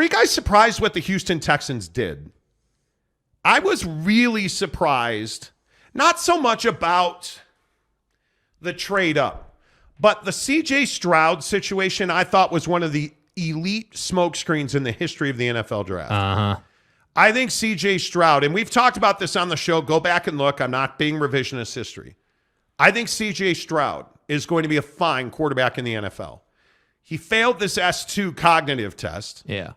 you guys surprised what the Houston Texans did? I was really surprised, not so much about the trade up, but the CJ Stroud situation I thought was one of the elite smokescreens in the history of the NFL draft. Uh-huh. I think CJ Stroud, and we've talked about this on the show, go back and look, I'm not being revisionist history. I think CJ Stroud is going to be a fine quarterback in the NFL. He failed this S2 cognitive test. Yeah.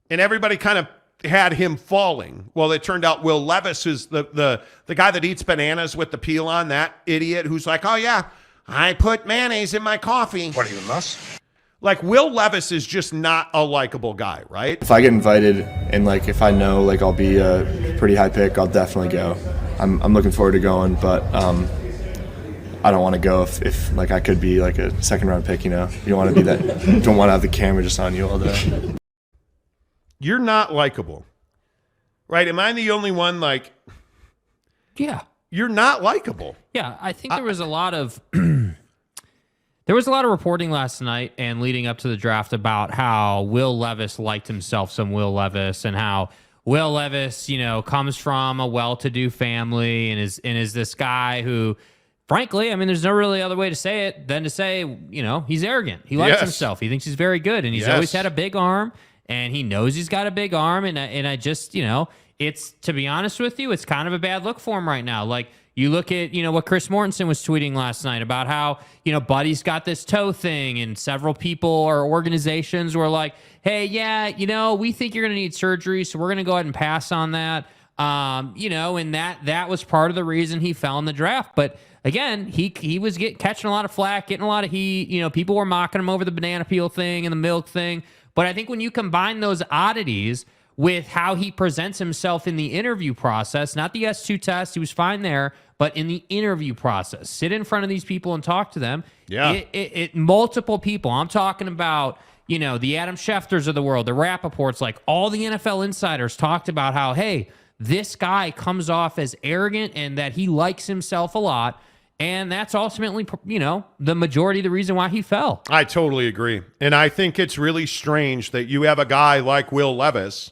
And everybody kind of had him falling. Well, it turned out Will Levis is the guy that eats bananas with the peel on, that idiot who's like, oh, yeah, I put mayonnaise in my coffee. What are you, nuts? Like, Will Levis is just not a likable guy, right? If I get invited and, like, if I know, like, I'll be a pretty high pick, I'll definitely go. I'm looking forward to going, but I don't want to go if like, I could be, like, a second-round pick, you know? You don't want to be that. You don't want to have the camera just on you all day. You're not likable, right? Am I the only one, like... Yeah. You're not likable. Yeah, I think there was a lot of... There was a lot of reporting last night and leading up to the draft about how Will Levis liked himself some Will Levis, and how Will Levis, you know, comes from a well-to-do family and is this guy who, frankly, I mean, there's no really other way to say it than to say, you know, he's arrogant. He likes himself. He thinks he's very good, and he's always had a big arm, and he knows he's got a big arm, and I just, you know, it's, to be honest with you, it's kind of a bad look for him right now. Like, you look at, you know, what Chris Mortensen was tweeting last night about how, you know, Buddy's got this toe thing, and several people or organizations were like, hey, yeah, you know, we think you're going to need surgery, so we're going to go ahead and pass on that. You know, and that was part of the reason he fell in the draft. But again, he was catching a lot of flack, getting a lot of heat. You know, people were mocking him over the banana peel thing and the milk thing. But I think when you combine those oddities with how he presents himself in the interview process, not the S2 test, he was fine there, but in the interview process, sit in front of these people and talk to them. Yeah. Multiple people. I'm talking about, you know, the Adam Schefters of the world, the Rappaports, like all the NFL insiders talked about how, hey, this guy comes off as arrogant and that he likes himself a lot. And that's ultimately, you know, the majority of the reason why he fell. I totally agree. And I think it's really strange that you have a guy like Will Levis,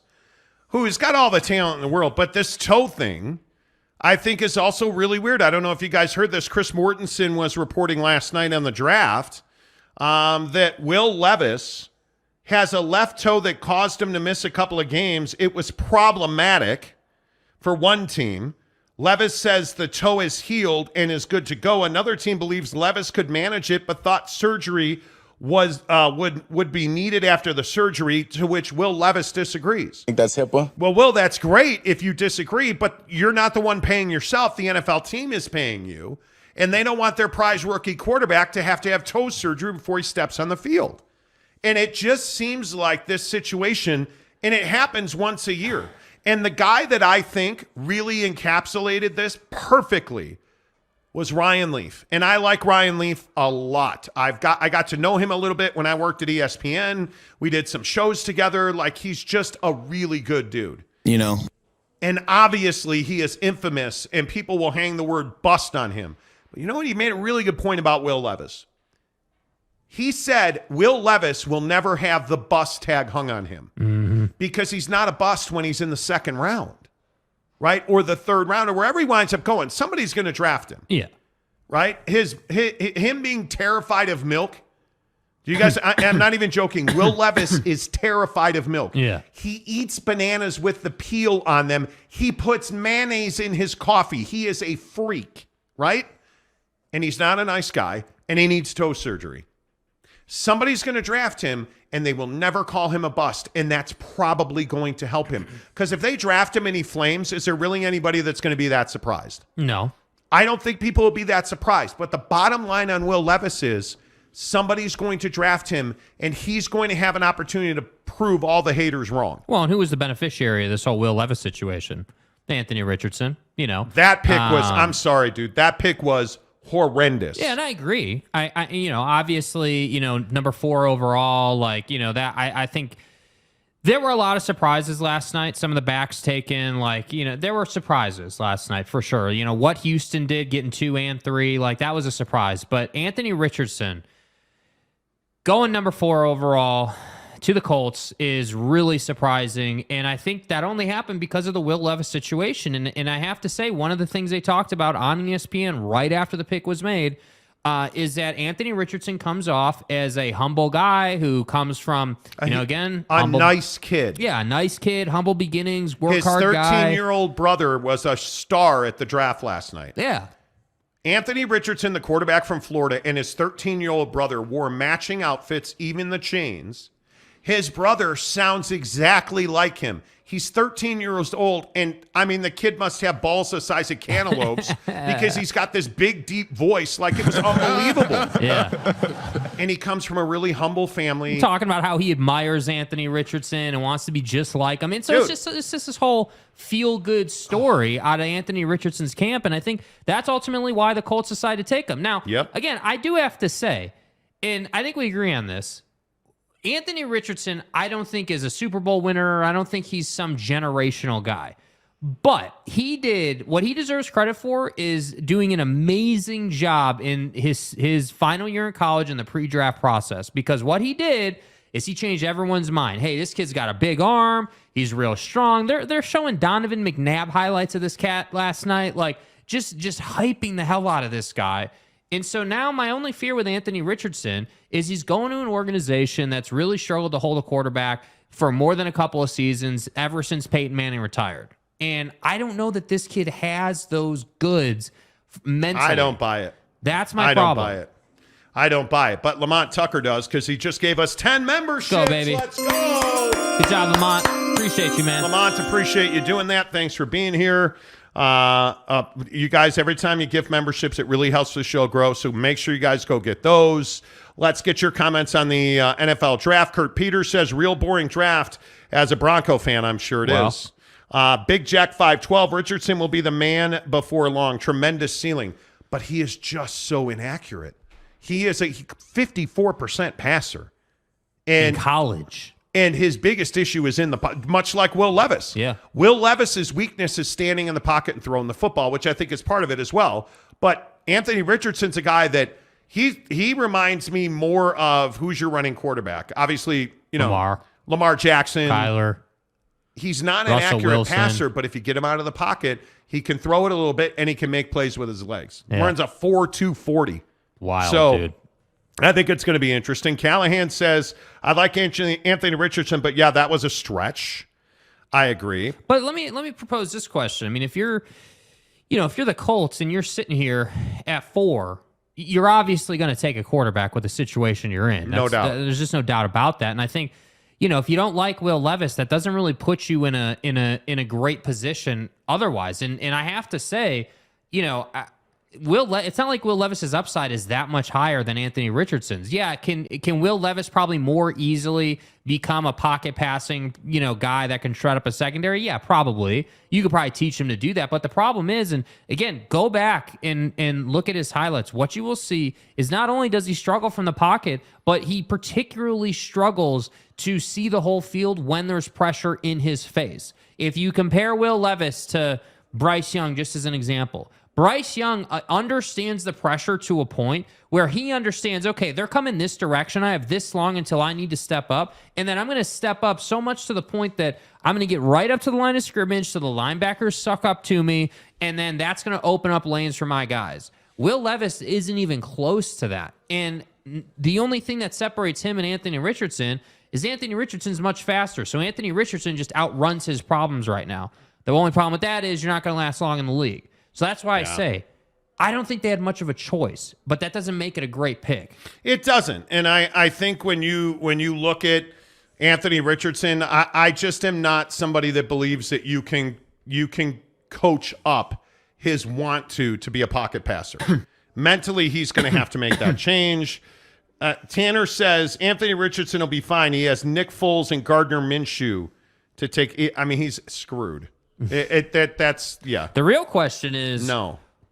who's got all the talent in the world, but this toe thing, I think, is also really weird. I don't know if you guys heard this. Chris Mortensen was reporting last night on the draft that Will Levis has a left toe that caused him to miss a couple of games. It was problematic for one team. Levis says the toe is healed and is good to go. Another team believes Levis could manage it, but thought surgery was would be needed after the surgery, to which Will Levis disagrees. I think that's HIPAA. Well, Will, that's great if you disagree, but you're not the one paying yourself. The NFL team is paying you, and they don't want their prize rookie quarterback to have toe surgery before he steps on the field. And it just seems like this situation, and it happens once a year. And the guy that I think really encapsulated this perfectly was Ryan Leaf. And I like Ryan Leaf a lot. I got to know him a little bit when I worked at ESPN. We did some shows together. Like, he's just a really good dude. You know. And obviously he is infamous, and people will hang the word bust on him. But you know what? He made a really good point about Will Levis. He said Will Levis will never have the bust tag hung on him because he's not a bust when he's in the second round, right? Or the third round, or wherever he winds up going. Somebody's going to draft him. Yeah. Right? Him being terrified of milk. Do you guys, I'm not even joking. Will Levis is terrified of milk. Yeah. He eats bananas with the peel on them. He puts mayonnaise in his coffee. He is a freak, right? And he's not a nice guy, and he needs toe surgery. Somebody's going to draft him, and they will never call him a bust, and that's probably going to help him. Because if they draft him and he flames, is there really anybody that's going to be that surprised? No. I don't think people will be that surprised. But the bottom line on Will Levis is somebody's going to draft him, and he's going to have an opportunity to prove all the haters wrong. Well, and who was the beneficiary of this whole Will Levis situation? Anthony Richardson, you know. That pick was, I'm sorry, dude, that pick was horrendous. Yeah, and I agree. I you know, obviously, you know, number 4 overall, like, you know, that I think there were a lot of surprises last night. Some of the backs taken, like, you know, there were surprises last night for sure. You know, what Houston did getting 2 and 3, like, that was a surprise. But Anthony Richardson going number 4 overall, to the Colts is really surprising, and I think that only happened because of the Will Levis situation. And I have to say, one of the things they talked about on ESPN right after the pick was made is that Anthony Richardson comes off as a humble guy who comes from, again, humble, nice kid. Yeah, a nice kid, humble beginnings, hard His guy. 13-year-old brother was a star at the draft last night. Yeah. Anthony Richardson, the quarterback from Florida, and his 13-year-old brother wore matching outfits, even the chains. His brother sounds exactly like him. He's 13 years old, and I mean, the kid must have balls the size of cantaloupes because he's got this big, deep voice, like it was unbelievable. Yeah. And he comes from a really humble family. Talking about how he admires Anthony Richardson and wants to be just like him. And so it's just this whole feel-good story out of Anthony Richardson's camp, and I think that's ultimately why the Colts decided to take him. Now, again, I do have to say, and I think we agree on this, Anthony Richardson, I don't think is a Super Bowl winner. I don't think he's some generational guy. But he did what he deserves credit for is doing an amazing job in his final year in college in the pre-draft process. Because what he did is he changed everyone's mind. Hey, this kid's got a big arm. He's real strong. They're showing Donovan McNabb highlights of this cat last night. Like just hyping the hell out of this guy. And so now my only fear with Anthony Richardson is he's going to an organization that's really struggled to hold a quarterback for more than a couple of seasons ever since Peyton Manning retired. And I don't know that this kid has those goods mentally. I don't buy it. That's my problem. I don't buy it. But Lamont Tucker does because he just gave us 10 memberships. Go, baby. Let's go. Good job, Lamont. Appreciate you, man. Lamont, appreciate you doing that. Thanks for being here. You guys, every time you give memberships, it really helps the show grow. So make sure you guys go get those. Let's get your comments on the NFL draft. Kurt Peters says, real boring draft. As a Bronco fan, I'm sure it is. Big Jack 512, Richardson will be the man before long. Tremendous ceiling. But he is just so inaccurate. He is a 54% passer. In college. And his biggest issue is in the pocket, much like Will Levis. Yeah. Will Levis's weakness is standing in the pocket and throwing the football, which I think is part of it as well. But Anthony Richardson's a guy that he reminds me more of who's your running quarterback. Obviously, Lamar Jackson. Kyler. He's not an Russell accurate Wilson. passer, but if you get him out of the pocket, he can throw it a little bit and he can make plays with his legs. Yeah. Runs a 4.2 40. Wild, dude. I think it's going to be interesting. Callahan says, I like Anthony Richardson, but yeah, that was a stretch. I agree. But let me propose this question. I mean, if you're the Colts and you're sitting here at 4, you're obviously going to take a quarterback with the situation you're in. No doubt. There's just no doubt about that. And I think, if you don't like Will Levis, that doesn't really put you in a great position otherwise. And I have to say, it's not like Will Levis's upside is that much higher than Anthony Richardson's. Yeah, can Will Levis probably more easily become a pocket passing, guy that can shred up a secondary? Yeah, probably. You could probably teach him to do that. But the problem is, and again, go back and look at his highlights. What you will see is not only does he struggle from the pocket, but he particularly struggles to see the whole field when there's pressure in his face. If you compare Will Levis to Bryce Young, just as an example, Bryce Young understands the pressure to a point where he understands, okay, they're coming this direction. I have this long until I need to step up. And then I'm going to step up so much to the point that I'm going to get right up to the line of scrimmage so the linebackers suck up to me. And then that's going to open up lanes for my guys. Will Levis isn't even close to that. And the only thing that separates him and Anthony Richardson is Anthony Richardson's much faster. So Anthony Richardson just outruns his problems right now. The only problem with that is you're not going to last long in the league. So that's why I say I don't think they had much of a choice, but that doesn't make it a great pick. It doesn't. And I think when you look at Anthony Richardson, I just am not somebody that believes that you can coach up his want to be a pocket passer. Mentally, he's going to have to make that change. Tanner says Anthony Richardson will be fine. He has Nick Foles and Gardner Minshew to take. I mean, he's screwed. That's yeah. The real question is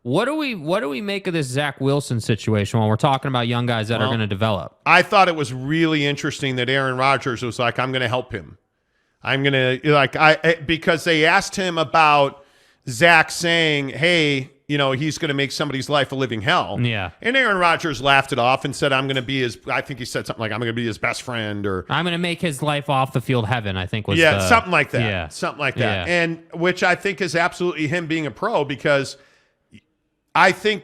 what do we make of this Zach Wilson situation when we're talking about young guys that are going to develop? I thought it was really interesting that Aaron Rodgers was like, I'm going to help him. I'm going to because they asked him about Zach saying, hey, he's going to make somebody's life a living hell. Yeah. And Aaron Rodgers laughed it off and said, I'm going to be I think he said something like, I'm going to be his best friend, or I'm going to make his life off the field heaven, I think was something like that. Yeah. Something like that. Yeah. And which I think is absolutely him being a pro, because I think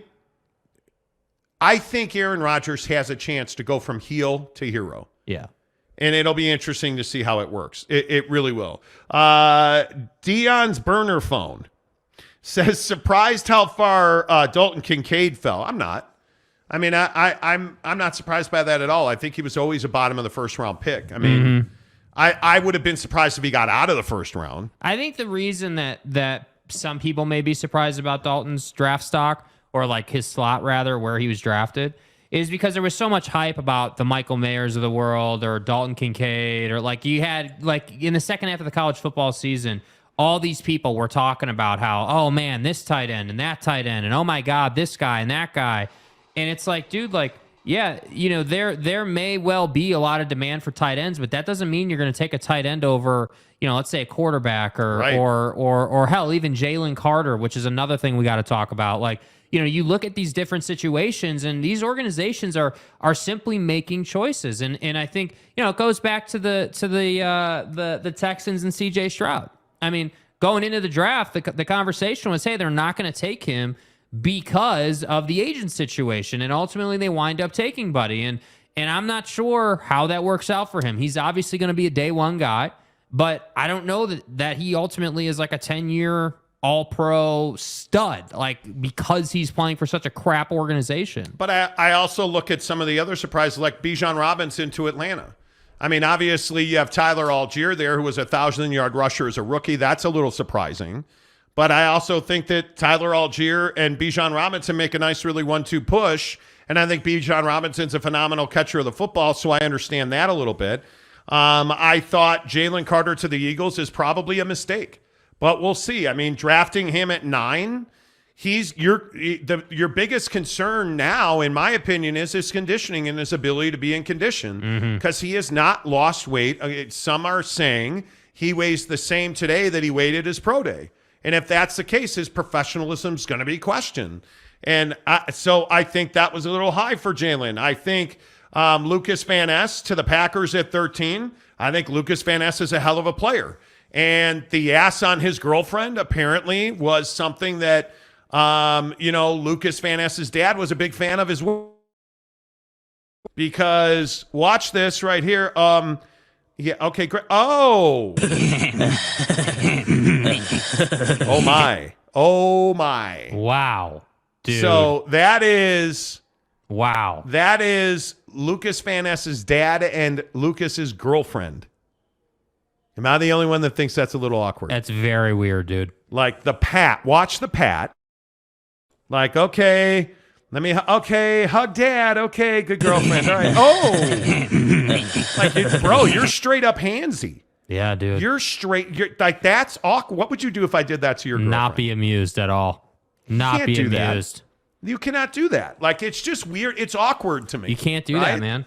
Aaron Rodgers has a chance to go from heel to hero. Yeah. And it'll be interesting to see how it works. It really will. Dion's burner phone says, surprised how far Dalton Kincaid fell. I'm not. I mean, I'm not surprised by that at all. I think he was always a bottom of the first round pick. I mean, I would have been surprised if he got out of the first round. I think the reason that some people may be surprised about Dalton's draft stock, or like his slot rather, where he was drafted, is because there was so much hype about the Michael Mayers of the world, or Dalton Kincaid, or like you had, like in the second half of the college football season, all these people were talking about how, oh man, this tight end and that tight end, and oh my God, this guy and that guy. And it's like, dude, like, yeah, there may well be a lot of demand for tight ends, but that doesn't mean you're going to take a tight end over, let's say a quarterback, or right, or hell, even Jalen Carter, which is another thing we got to talk about. Like, you look at these different situations, and these organizations are simply making choices. And I think, it goes back to the Texans and CJ Stroud. I mean, going into the draft, the conversation was, hey, they're not going to take him because of the agent situation. And ultimately they wind up taking Buddy. And I'm not sure how that works out for him. He's obviously going to be a day one guy, but I don't know that he ultimately is like a 10-year all-pro stud, like, because he's playing for such a crap organization. But I also look at some of the other surprises, like Bijan Robinson to Atlanta. I mean, obviously you have Tyler Algier there, who was a 1,000-yard rusher as a rookie. That's a little surprising. But I also think that Tyler Algier and Bijan Robinson make a nice, really 1-2 push. And I think Bijan Robinson's a phenomenal catcher of the football, so I understand that a little bit. I thought Jalen Carter to the Eagles is probably a mistake, but we'll see. I mean, drafting him at 9, your biggest concern now, in my opinion, is his conditioning and his ability to be in condition, because he has not lost weight. Some are saying he weighs the same today that he weighed at his pro day. And if that's the case, his professionalism is going to be questioned. And so I think that was a little high for Jalen. I think Lucas Van Ness to the Packers at 13. I think Lucas Van Ness is a hell of a player. And the ass on his girlfriend apparently was something that, Lucas Van Ness's dad was a big fan of his work. Because watch this right here. Yeah, okay, great. Oh. Oh my. Wow. Dude. So that is Lucas Van Ness's dad and Lucas's girlfriend. Am I the only one that thinks that's a little awkward? That's very weird, dude. Like the pat. Watch the pat. Like, okay, hug dad. Okay, good girlfriend. All right. Oh. Like, bro, you're straight up handsy. Yeah, dude. You're like, that's awkward. What would you do if I did that to your girlfriend? Not be amused at all. Not be amused. You cannot do that. Like, it's just weird. It's awkward to me. You can't do that, man.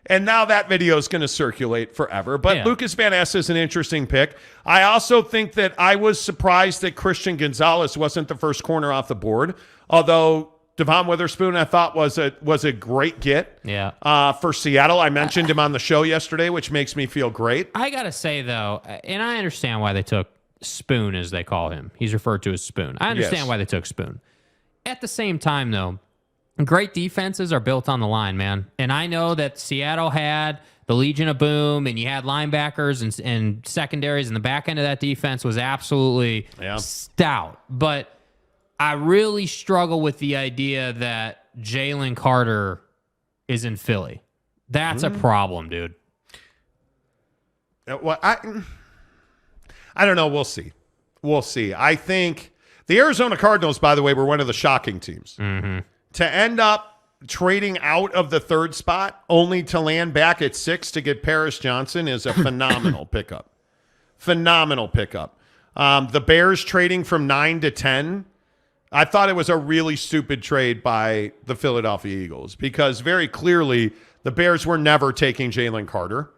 And now that video is going to circulate forever. But yeah. Lucas Van Ness is an interesting pick. I also think that I was surprised that Christian Gonzalez wasn't the first corner off the board. Although Devon Witherspoon, I thought, was a great get for Seattle. I mentioned him on the show yesterday, which makes me feel great. I got to say, though, and I understand why they took Spoon, as they call him. He's referred to as Spoon. I understand why they took Spoon. At the same time, though, great defenses are built on the line, man. And I know that Seattle had the Legion of Boom, and you had linebackers and secondaries, and the back end of that defense was absolutely stout. But I really struggle with the idea that Jalen Carter is in Philly. That's a problem, dude. Well, I don't know. We'll see. We'll see. I think the Arizona Cardinals, by the way, were one of the shocking teams. To end up trading out of the 3rd spot only to land back at 6 to get Paris Johnson is a phenomenal pickup. Phenomenal pickup. The Bears trading from 9 to 10. I thought it was a really stupid trade by the Philadelphia Eagles, because very clearly the Bears were never taking Jalen Carter.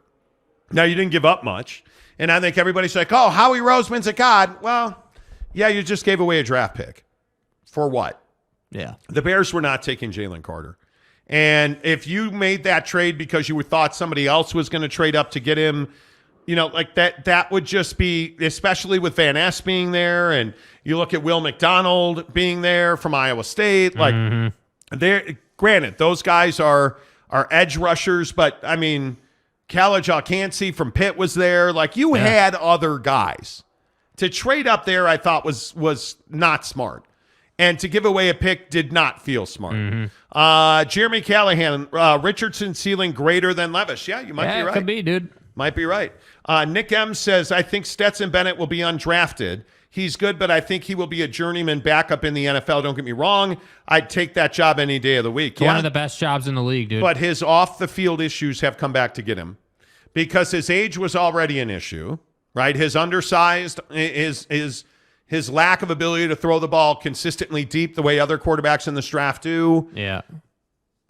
Now, you didn't give up much. And I think everybody's like, oh, Howie Roseman's a god. Well, yeah, you just gave away a draft pick. For what? Yeah. The Bears were not taking Jalen Carter. And if you made that trade because you thought somebody else was going to trade up to get him, like that would just be, especially with Van Ness being there, and you look at Will McDonald being there from Iowa State. Like, granted, those guys are edge rushers, but I mean, Kalajdzic from Pitt was there. Like, you had other guys. To trade up there, I thought was not smart. And to give away a pick did not feel smart. Jeremy Callahan, Richardson ceiling greater than Levis. Yeah, you might be right. Could be, dude. Might be right. Nick M says, I think Stetson Bennett will be undrafted. He's good, but I think he will be a journeyman backup in the NFL. Don't get me wrong. I'd take that job any day of the week. One of the best jobs in the league, dude. But his off-the-field issues have come back to get him because his age was already an issue, right? His undersized, his lack of ability to throw the ball consistently deep the way other quarterbacks in this draft do. Yeah.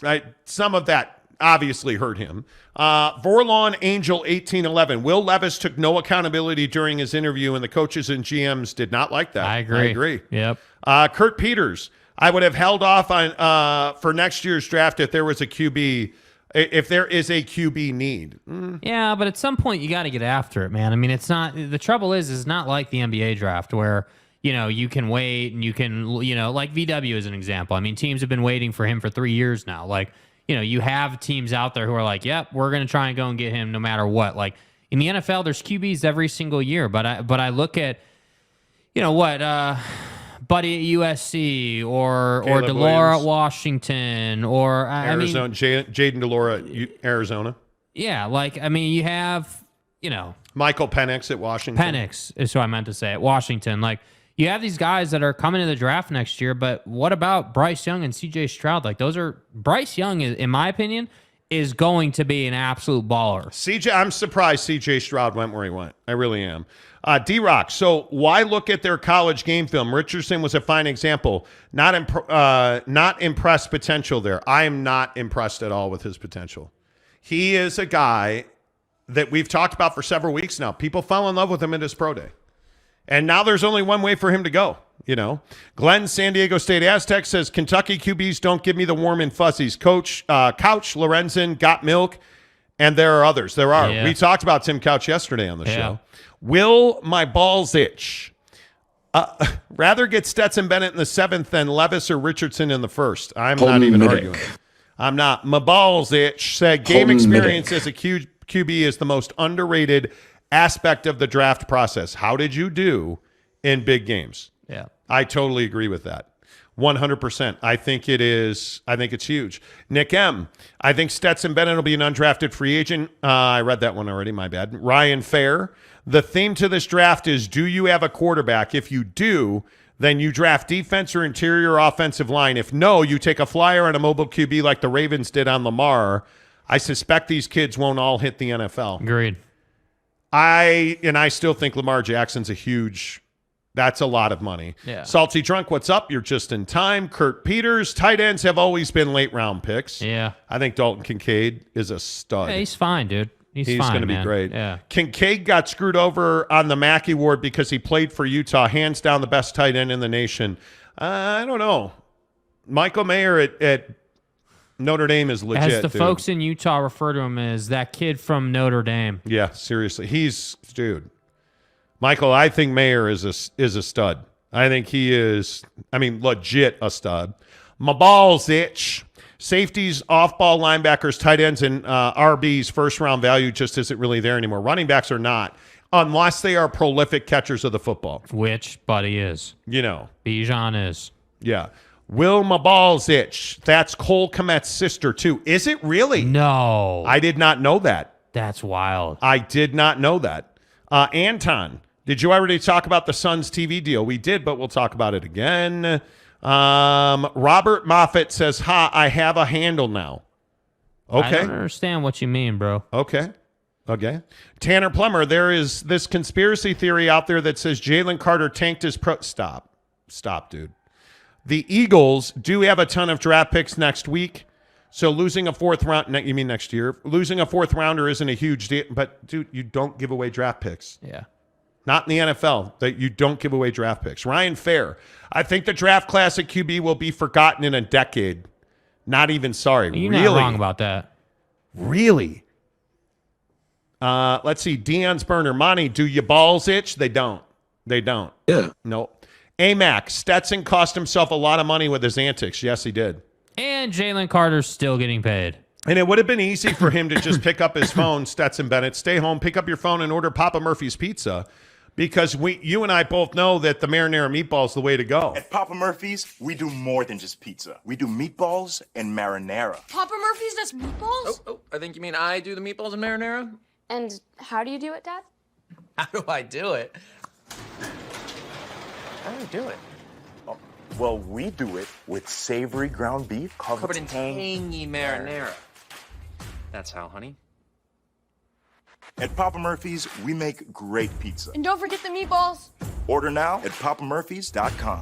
Right? Some of that obviously hurt him. Vorlon Angel 1811. Will Levis took no accountability during his interview, and the coaches and GMs did not like that. I agree. Yep. Kurt Peters. I would have held off on for next year's draft if there was a QB. If there is a QB need. Yeah, but at some point you got to get after it, man. I mean, it's not, the trouble is it's not like the NBA draft where, you can wait and you can, like VW is an example. I mean, teams have been waiting for him for 3 years now. Like, you have teams out there who are like, yep, we're going to try and go and get him no matter what. Like in the NFL, there's QBs every single year, but I look at, Buddy at USC or Delora at Washington or Arizona, Jaden Delora at Arizona. Yeah, like you have Michael Penix at Washington. Penix is who I meant to say at Washington. Like you have these guys that are coming to the draft next year, but what about Bryce Young and CJ Stroud? Like Bryce Young, in my opinion, is going to be an absolute baller. I'm surprised CJ Stroud went where he went. I really am. D-Rock, so why look at their college game film? Richardson was a fine example. Not impressed potential there. I am not impressed at all with his potential. He is a guy that we've talked about for several weeks now. People fell in love with him at his pro day. And now there's only one way for him to go, Glenn, San Diego State Aztec says, Kentucky QBs don't give me the warm and fuzzies. Couch, Lorenzen, Got Milk, and there are others. There are. Yeah. We talked about Tim Couch yesterday on the show. Will my balls itch? Rather get Stetson Bennett in the 7th than Levis or Richardson in the 1st. I'm not even arguing. I'm not. My balls itch. Said game experience as a QB is the most underrated aspect of the draft process. How did you do in big games? Yeah. I totally agree with that. 100%. I think it is. I think it's huge. Nick M. I think Stetson Bennett will be an undrafted free agent. I read that one already. My bad. Ryan Fair. The theme to this draft is, do you have a quarterback? If you do, then you draft defense or interior offensive line. If no, you take a flyer on a mobile QB like the Ravens did on Lamar. I suspect these kids won't all hit the NFL. Agreed. I still think Lamar Jackson's that's a lot of money. Yeah. Salty Drunk, what's up? You're just in time. Kurt Peters, tight ends have always been late round picks. Yeah. I think Dalton Kincaid is a stud. Yeah, he's fine, dude. He's going to be great. Yeah. Kincaid got screwed over on the Mackey Award because he played for Utah. Hands down the best tight end in the nation. I don't know. Michael Mayer at Notre Dame is legit. As the folks in Utah refer to him as that kid from Notre Dame. Yeah, seriously. Dude. Michael, I think Mayer is a stud. I think he is, legit a stud. My balls itch. Safeties, off-ball linebackers, tight ends, and RBs, first-round value just isn't really there anymore. Running backs are not, unless they are prolific catchers of the football. Which Buddy is. Bijan is. Yeah. Will my balls itch? That's Cole Kmet's sister, too. Is it really? No. I did not know that. That's wild. I did not know that. Anton, did you already talk about the Suns TV deal? We did, but we'll talk about it again. Robert Moffitt says, I have a handle now. Okay. I don't understand what you mean, bro. Okay. Tanner Plummer, there is this conspiracy theory out there that says Jalen Carter tanked his Stop, dude. The Eagles do have a ton of draft picks next week. So losing a 4th round, you mean next year? Losing a 4th rounder isn't a huge deal. But, dude, you don't give away draft picks. Yeah. Not in the NFL, that you don't give away draft picks. Ryan Fair, I think the draft class at QB will be forgotten in a decade. Not even sorry. You're really? not wrong about that. Really? Let's see. Dion's burner. Monty, do your balls itch? They don't. They don't. Yeah. Nope. AMAC, Stetson cost himself a lot of money with his antics. Yes, he did. And Jalen Carter's still getting paid. And it would have been easy for him to just pick up his phone, Stetson Bennett, stay home, pick up your phone, and order Papa Murphy's Pizza. Because you and I both know that the marinara meatball is the way to go. At Papa Murphy's, we do more than just pizza. We do meatballs and marinara. Papa Murphy's does meatballs? Oh, I think you mean I do the meatballs and marinara? And how do you do it, Dad? How do I do it? How do I do it? Well, we do it with savory ground beef Covered in tangy marinara. That's how, honey. At Papa Murphy's, we make great pizza. And don't forget the meatballs. Order now at papamurphys.com.